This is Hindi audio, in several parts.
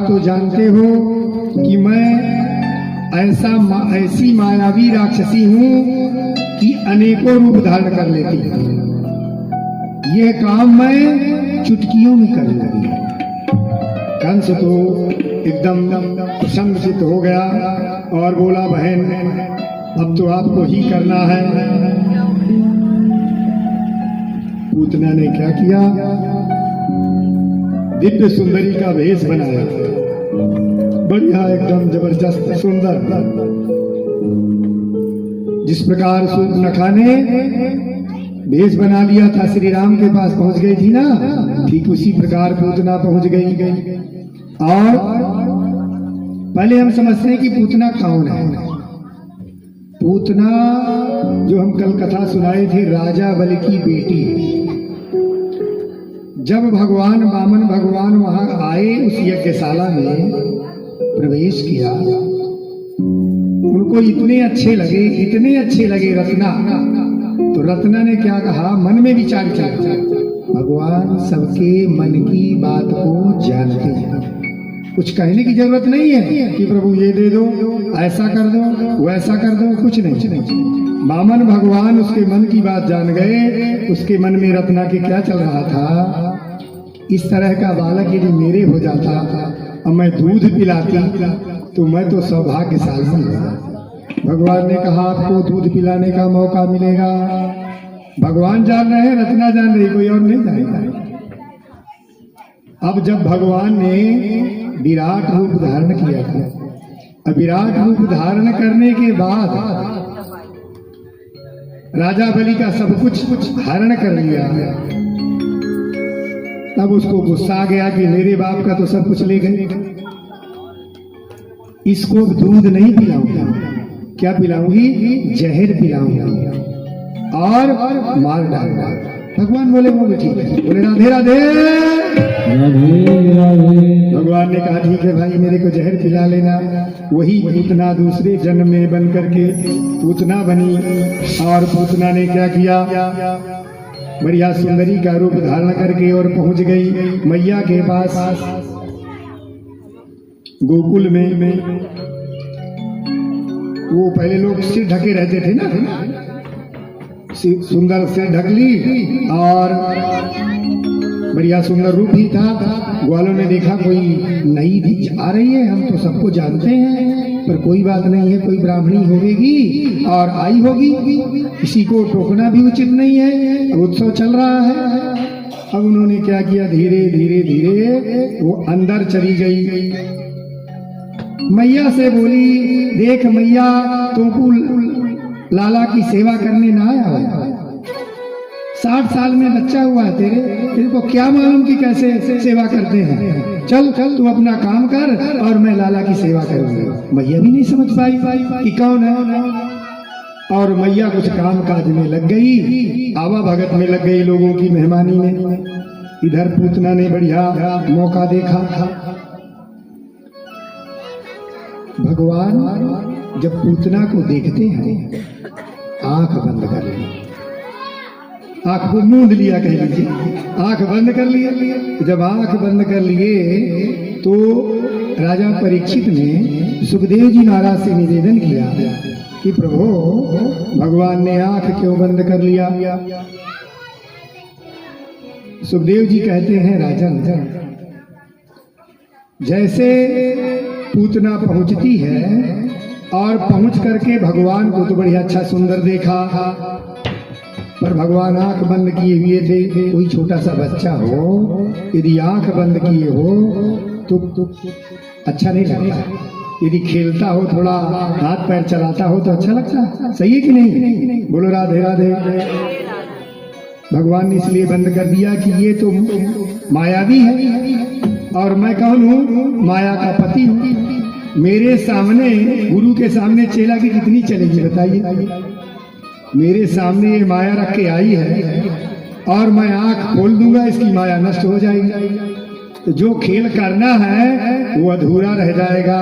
आप तो जानते हो कि मैं ऐसी मायावी राक्षसी हूँ कि अनेकों रूप धारण कर लेती हूँ। यह काम मैं चुटकियों में करने लगी। कंस तो एकदम प्रसन्नचित्त हो गया और बोला, बहन अब तो आपको ही करना है। पूतना ने क्या किया, दिव्य सुंदरी का भेष बनाया, बढ़िया एकदम जबरदस्त सुंदर। जिस प्रकार सूर्पनखा ने भेष बना लिया था, श्री राम के पास पहुंच गई थी ना, ठीक उसी प्रकार पूतना पहुंच गई। और पहले हम समझते हैं कि पूतना कौन है। पूतना जो हम कल कथा सुनाए थे, राजा बलि की बेटी है। जब भगवान वामन भगवान वहां आए, उस यज्ञशाला में प्रवेश किया, उनको इतने अच्छे लगे रत्ना। तो रत्ना ने क्या कहा, मन में विचार किया, भगवान सबके मन की बात को जानते हैं, कुछ कहने की जरूरत नहीं है कि प्रभु ये दे दो, ऐसा कर दो, वैसा कर दो, कुछ नहीं। वामन भगवान उसके मन की बात जान गए। उसके मन में रत्ना के क्या चल रहा था, इस तरह का बालक यदि मेरे हो जाता और मैं दूध पिलाती तो मैं तो सौभाग्यशाली हूँ। भगवान ने कहा आपको दूध पिलाने का मौका मिलेगा। भगवान जान रहे हैं, रत्ना जान रही, कोई और नहीं जानेगा। अब जब भगवान ने विराट रूप धारण किया था, अब विराट रूप धारण करने के बाद राजा बलि का सब कुछ हरण कर लिया। तब उसको गुस्सा आ गया कि मेरे बाप का तो सब कुछ ले गए, इसको दूध नहीं पिलाऊंगा, क्या पिलाऊंगी, जहर पिलाऊंगी और मार डालूंगा। भगवान बोले वो भी ठीक है, बोले राधे राधे। भगवान ने कहा ठीक है भाई, मेरे को जहर पिला लेना। वही पूतना दूसरे जन्म में बन करके पूतना बनी। और पूतना ने क्या किया, बढ़िया सुंदरी का रूप धारण करके और पहुंच गई मैया के पास। गोकुल में वो पहले लोग सिर ढके रहते थे ना, सुंदर सिर ढक ली और बढ़िया सुंदर रूप ही था। ग्वालों ने देखा कोई नई दी आ रही है, हम तो सबको जानते हैं, पर कोई बात नहीं है, कोई ब्राह्मणी होगी और आई होगी, किसी को टोकना भी उचित नहीं है, उत्सव चल रहा है। अब उन्होंने क्या किया, धीरे धीरे धीरे वो अंदर चली गई। मैया से बोली, देख मैया, तुमको लाला की सेवा करने ना आया, 60 साल में बच्चा हुआ है तेरे को क्या मालूम कि कैसे सेवा करते हैं। चल तू अपना काम कर और मैं लाला की सेवा करूंगी। मैया भी नहीं समझ पाई कि कौन है। और मैया कुछ काम काज में लग गई, आवा भगत में लग गई, लोगों की मेहमानी में। इधर पूतना ने बढ़िया मौका देखा। भगवान जब पूतना को देखते हैं, आंख बंद कर ली, आंख को मूंद लिया, कह लीजिए, आंख बंद कर लिए। जब आंख बंद कर लिए तो राजा परीक्षित ने सुखदेव जी महाराज से निवेदन किया कि प्रभु, भगवान ने आंख क्यों बंद कर लिया। सुखदेव जी कहते हैं, राजन, जैसे पूतना पहुंचती है और पहुंच करके भगवान को तो बढ़िया अच्छा सुंदर देखा, पर भगवान आंख बंद किए हुए थे। कोई छोटा सा बच्चा हो, यदि आंख बंद किए हो तो अच्छा नहीं लगता। यदि खेलता हो, थोड़ा हाथ पैर चलाता हो तो अच्छा लगता है, सही है कि नहीं? बोलो राधे राधे। भगवान ने इसलिए बंद कर दिया कि ये तो मायावी है और मैं कौन हूँ, माया का पति हूँ। मेरे सामने, गुरु के सामने चेला की कितनी चलेगी बताइए। मेरे सामने ये माया रख के आई है और मैं आंख खोल दूंगा, इसकी माया नष्ट हो जाएगी। तो जो खेल करना है वो अधूरा रह जाएगा।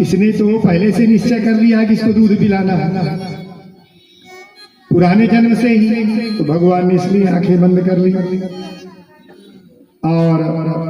इसने तो पहले से निश्चय कर लिया कि इसको दूध पिलाना है, पुराने जन्म से ही। तो भगवान ने इसलिए आंखें बंद कर ली और